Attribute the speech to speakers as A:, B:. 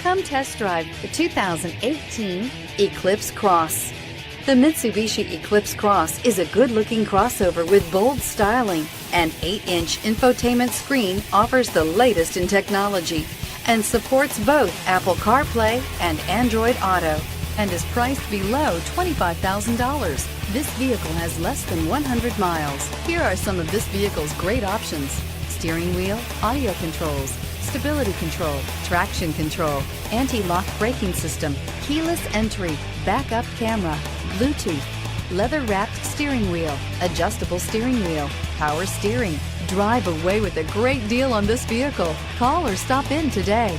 A: Come test drive the 2018 Eclipse Cross. The Mitsubishi Eclipse Cross is a good-looking crossover with bold styling. An 8-inch infotainment screen offers the latest in technology and supports both Apple CarPlay and Android Auto, and is priced below $25,000. This vehicle has less than 100 miles. Here are some of this vehicle's great options: steering wheel audio controls, stability control, traction control, anti-lock braking system, keyless entry, backup camera, Bluetooth, leather-wrapped steering wheel, adjustable steering wheel, power steering. Drive away with a great deal on this vehicle. Call or stop in today.